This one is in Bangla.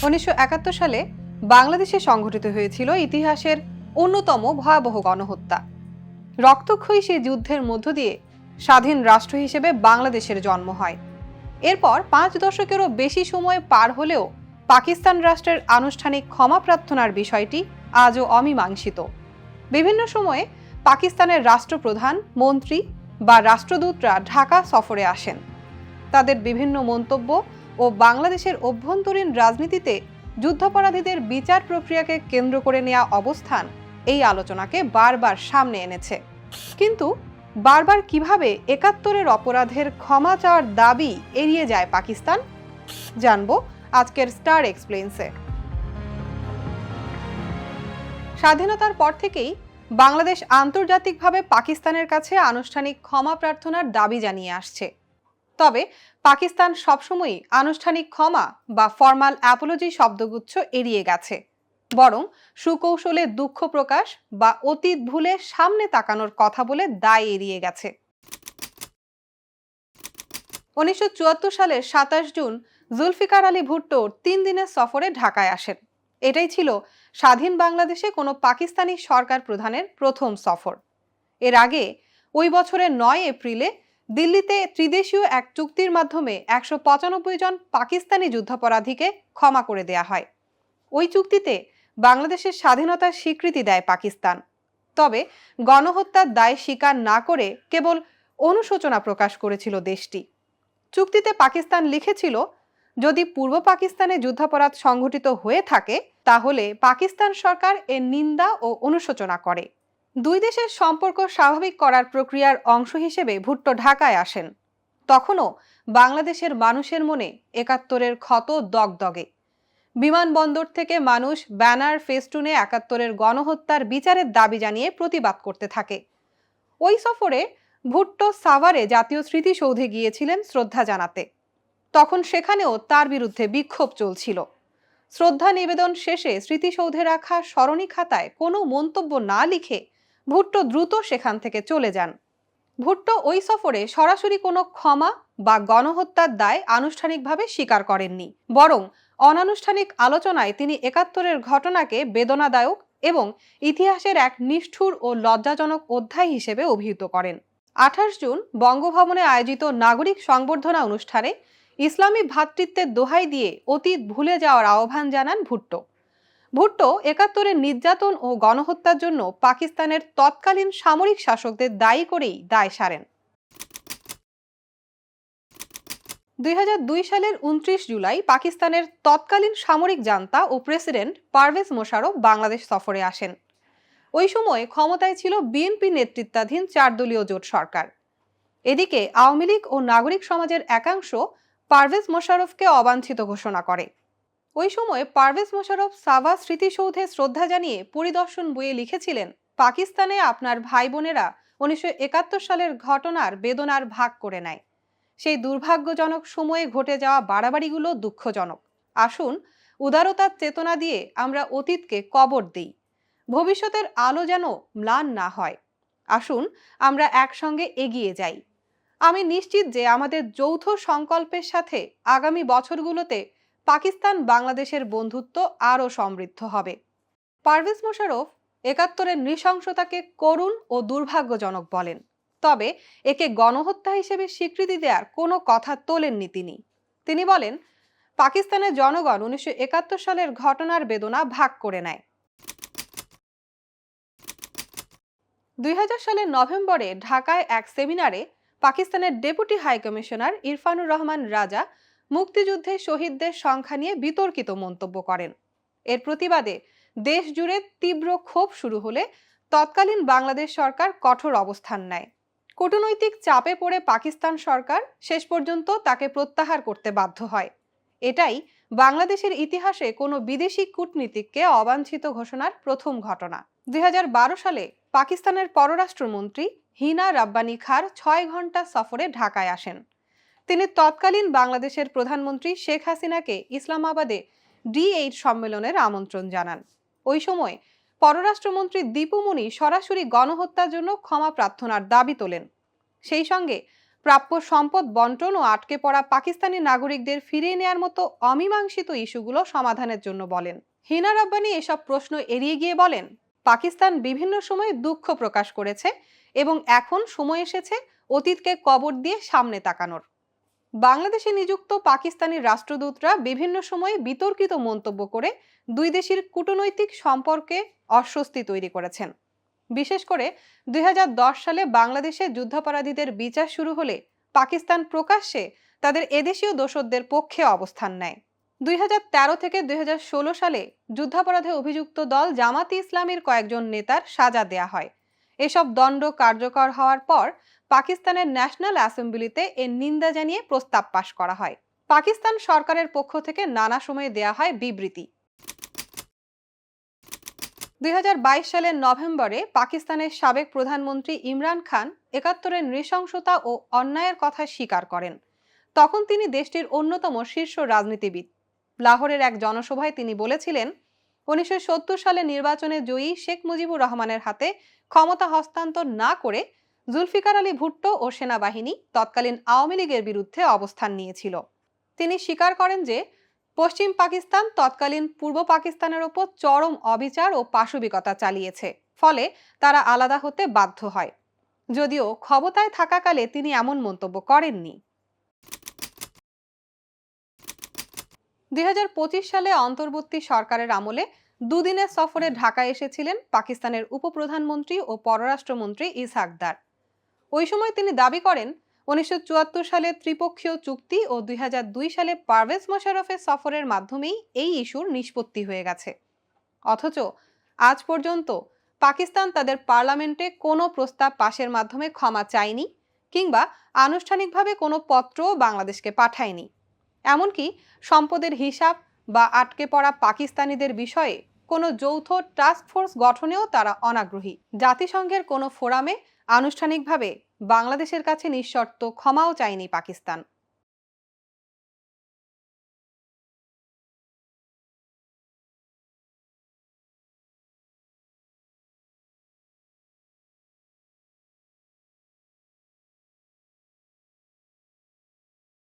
1971 সালে বাংলাদেশে সংঘটিত হয়েছিল ইতিহাসের অন্যতম ভয়াবহ গণহত্যা। রক্তক্ষয়ী সেই যুদ্ধের মধ্য দিয়ে স্বাধীন রাষ্ট্র হিসেবে বাংলাদেশের জন্ম হয়। এরপর 5 দশকেরও বেশি সময় পার হলেও পাকিস্তান রাষ্ট্রের আনুষ্ঠানিক ক্ষমা প্রার্থনার বিষয়টি আজও অমীমাংসিত। বিভিন্ন সময়ে পাকিস্তানের রাষ্ট্রপ্রধান, মন্ত্রী বা রাষ্ট্রদূতরা ঢাকা সফরে আসেন। তাদের বিভিন্ন মন্তব্য ও বাংলাদেশের অভ্যন্তরীণ রাজনীতিতে যুদ্ধাপরাধীদের বিচার প্রক্রিয়াকে কেন্দ্র করে নেওয়া অবস্থান এই আলোচনাকে বারবার সামনে এনেছে। কিন্তু বারবার কিভাবে 71-এর অপরাধের ক্ষমা চাওয়ার দাবি এড়িয়ে যায় পাকিস্তান, জানবো আজকের স্টার এক্সপ্লেইনসে। স্বাধীনতার পর থেকেই বাংলাদেশ আন্তর্জাতিকভাবে পাকিস্তানের কাছে আনুষ্ঠানিক ক্ষমা প্রার্থনার দাবি জানিয়ে আসছে। তবে পাকিস্তান সবসময়ই আনুষ্ঠানিক ক্ষমা বা ফর্মাল অ্যাপোলজি শব্দগুচ্ছ এড়িয়ে গেছে, বরং সুকৌশলে দুঃখ প্রকাশ বা অতীত ভুলে সামনে তাকানোর কথা বলে দায় এড়িয়ে গেছে। 1974 সালের 27 জুন জুলফিকার আলী ভুট্টো 3 দিনের সফরে ঢাকায় আসেন। এটাই ছিল স্বাধীন বাংলাদেশে কোনো পাকিস্তানি সরকার প্রধানের প্রথম সফর। এর আগে ওই বছরের 9 এপ্রিলে দিল্লিতে ত্রিদেশীয় এক চুক্তির মাধ্যমে 195 জন পাকিস্তানি যুদ্ধাপরাধীকে ক্ষমা করে দেয়া হয়। ওই চুক্তিতে বাংলাদেশের স্বাধীনতার স্বীকৃতি দেয় পাকিস্তান। তবে গণহত্যার দায় স্বীকার না করে কেবল অনুশোচনা প্রকাশ করেছিল দেশটি। চুক্তিতে পাকিস্তান লিখেছিল, যদি পূর্ব পাকিস্তানে যুদ্ধাপরাধ সংঘটিত হয়ে থাকে তাহলে পাকিস্তান সরকার এর নিন্দা ও অনুশোচনা করে। দুই দেশের সম্পর্ক স্বাভাবিক করার প্রক্রিয়ার অংশ হিসেবে ভুট্টো ঢাকায় আসেন। তখনও বাংলাদেশের মানুষের মনে 71-এর ক্ষত দগদগে। বিমানবন্দর থেকে মানুষ ব্যানার, ফেস্টুনে 71-এর গণহত্যার বিচারের দাবি জানিয়ে প্রতিবাদ করতে থাকে। ওই সফরে ভুট্টো সাভারে জাতীয় স্মৃতিসৌধে গিয়েছিলেন শ্রদ্ধা জানাতে। তখন সেখানেও তার বিরুদ্ধে বিক্ষোভ চলছিল। শ্রদ্ধা নিবেদন শেষে স্মৃতিসৌধে রাখা স্মরণী খাতায় কোনো মন্তব্য না লিখে ভুট্টো দ্রুত সেখান থেকে চলে যান। ভুট্টো ওই সফরে সরাসরি কোনো ক্ষমা বা গণহত্যার দায় আনুষ্ঠানিকভাবে স্বীকার করেননি, বরং অনানুষ্ঠানিক আলোচনায় তিনি 71-এর ঘটনাকে বেদনাদায়ক এবং ইতিহাসের এক নিষ্ঠুর ও লজ্জাজনক অধ্যায় হিসেবে অভিহিত করেন। 28 জুন বঙ্গভবনে আয়োজিত নাগরিক সংবর্ধনা অনুষ্ঠানে ইসলামী ভ্রাতৃত্বের দোহাই দিয়ে অতীত ভুলে যাওয়ার আহ্বান জানান ভুট্টো। ভুট্টো 71-এর নির্যাতন ও গণহত্যার জন্য পাকিস্তানের তৎকালীন সামরিক শাসকদের দায়ী করেই দায় সারেন। 2002 সালের 29 জুলাই পাকিস্তানের তৎকালীন সামরিক জান্তা ও প্রেসিডেন্ট পারভেজ মোশাররফ বাংলাদেশ সফরে আসেন। ওই সময় ক্ষমতায় ছিল বিএনপি নেতৃত্বাধীন 4 দলীয় জোট সরকার। এদিকে আওয়ামী লীগ ও নাগরিক সমাজের একাংশ পারভেজ মোশাররফকে অবাঞ্ছিত ঘোষণা করে। ওই সময় পারভেজ মোশাররফ সাভা স্মৃতিসৌধে শ্রদ্ধা জানিয়ে পরিদর্শন বইয়ে লিখেছিলেন, পাকিস্তানে আপনার ভাই বোনেরা 1971 সালের ঘটনার বেদনার ভাগ করে নেয়। সেই দুর্ভাগ্যজনক সময়ে ঘটে যাওয়া বাড়াবাড়িগুলো দুঃখজনক। আসুন উদারতার চেতনা দিয়ে আমরা অতীতকে কবর দিই, ভবিষ্যতের আলো যেন ম্লান না হয়। আসুন আমরা একসঙ্গে এগিয়ে যাই। আমি নিশ্চিত যে আমাদের যৌথ সংকল্পের সাথে আগামী বছরগুলোতে পাকিস্তান বাংলাদেশের বন্ধুত্ব আরও সমৃদ্ধ হবে। পারভেজ মোশাররফ 71-এর নৃশংসতাকে করুণ ও দুর্ভাগ্যজনক বলেন, তবে একে গণহত্যা হিসেবে স্বীকৃতি দেওয়ার কোনো কথা তোলেননি তিনি। তিনি বলেন, পাকিস্তানের জনগণ 1971 সালের ঘটনার বেদনা ভাগ করে নেয়। 2000 সালের নভেম্বরে ঢাকায় এক সেমিনারে পাকিস্তানের deputy high commissioner Irfanur Rahman Raja মুক্তিযুদ্ধে শহীদদের সংখ্যা নিয়ে বিতর্কিত মন্তব্য করেন। এর প্রতিবাদে দেশ জুড়ে তীব্র ক্ষোভ শুরু হলে তৎকালীন বাংলাদেশ সরকার কঠোর অবস্থান নেয়। কূটনৈতিক চাপে পড়ে পাকিস্তান সরকার শেষ পর্যন্ত তাকে প্রত্যাহার করতে বাধ্য হয়। এটাই বাংলাদেশের ইতিহাসে কোনো বিদেশি কূটনীতিককে অবাঞ্ছিত ঘোষণার প্রথম ঘটনা। 2012 সালে পাকিস্তানের পররাষ্ট্রমন্ত্রী হিনা রাব্বানী খার 6 ঘন্টা সফরে ঢাকায় আসেন। তিনি তৎকালীন বাংলাদেশের প্রধানমন্ত্রী শেখ হাসিনাকে ইসলামাবাদে D8 সম্মেলনের আমন্ত্রণ জানান। ওই সময় পররাষ্ট্রমন্ত্রী দীপু মনি সরাসরি গণহত্যার জন্য ক্ষমা প্রার্থনার দাবি তোলেন। সেই সঙ্গে প্রাপ্য সম্পদ বন্টন ও আটকে পড়া পাকিস্তানি নাগরিকদের ফিরিয়ে নেয়ার মতো অমীমাংসিত ইস্যুগুলো সমাধানের জন্য বলেন। হিনা রাব্বানি এসব প্রশ্ন এড়িয়ে গিয়ে বলেন, পাকিস্তান বিভিন্ন সময় দুঃখ প্রকাশ করেছে এবং এখন সময় এসেছে অতীতকে কবর দিয়ে সামনে তাকানোর। বাংলাদেশে নিযুক্ত পাকিস্তানি রাষ্ট্রদূতরা বিভিন্ন সময়ে বিতর্কিত মন্তব্য করে দুই দেশের কূটনৈতিক সম্পর্কে অস্বস্তি তৈরি করেছেন। বিশেষ করে 2010 সালে বাংলাদেশে যুদ্ধাপরাধীদের বিচার শুরু হলে পাকিস্তান প্রকাশ্যে তাদের এদেশীয় দোসরদের পক্ষে অবস্থান নেয়। 2013 থেকে 2016 সালে যুদ্ধাপরাধে অভিযুক্ত দল জামাতে ইসলামীর কয়েকজন নেতার সাজা দেয়া হয়। এসব দণ্ড কার্যকর হওয়ার পর পাকিস্তানের ন্যাশনাল অ্যাসেম্বলিতে এর নিন্দা জানিয়ে প্রস্তাব পাশ করা হয়। পাকিস্তান সরকারের পক্ষ থেকে নানা সময়ে দেয়া হয় বিবৃতি। 2022 সালের নভেম্বরে পাকিস্তানের সাবেক প্রধানমন্ত্রী ইমরান খান 71-এর নৃশংসতা ও অন্যায়ের কথা স্বীকার করেন। তখন তিনি দেশটির অন্যতম শীর্ষ রাজনীতিবিদ। লাহোরের এক জনসভায় তিনি বলেছিলেন, 1970 সালে নির্বাচনে জয়ী শেখ মুজিবুর রহমানের হাতে ক্ষমতা হস্তান্তর না করে জুলফিকার আলী ভুট্টো ও সেনাবাহিনী তৎকালীন আওয়ামী লীগের বিরুদ্ধে অবস্থান নিয়েছিল। তিনি স্বীকার করেন যে পশ্চিম পাকিস্তান তৎকালীন পূর্ব পাকিস্তানের ওপর চরম অবিচার ও পাশবিকতা চালিয়েছে, ফলে তারা আলাদা হতে বাধ্য হয়। যদিও ক্ষমতায় থাকাকালে তিনি এমন মন্তব্য করেননি। 2025 সালে অন্তর্বর্তী সরকারের আমলে দুদিনের সফরে ঢাকায় এসেছিলেন পাকিস্তানের উপপ্রধানমন্ত্রী ও পররাষ্ট্রমন্ত্রী ইসহাক দার। ওই সময় তিনি দাবি করেন, 1974 সালে ত্রিপক্ষীয় চুক্তি ও 2002 সালে পারভেজ মোশাররফের সফরের মাধ্যমেই এই ইস্যুর নিষ্পত্তি হয়ে গেছে। অথচ আজ পর্যন্ত পাকিস্তান তাদের পার্লামেন্টে কোনো প্রস্তাব পাশের মাধ্যমে ক্ষমা চায়নি কিংবা আনুষ্ঠানিকভাবে কোনো পত্রও বাংলাদেশকে পাঠায়নি। এমনকি সম্পদের হিসাব বা আটকে পড়া পাকিস্তানিদের বিষয়ে কোনো যৌথ টাস্ক ফোর্স গঠনেও তারা অনাগ্রহী। জাতিসংঘের কোনো ফোরামে আনুষ্ঠানিকভাবে বাংলাদেশের কাছে নিঃশর্ত ক্ষমাও চায়নি পাকিস্তান।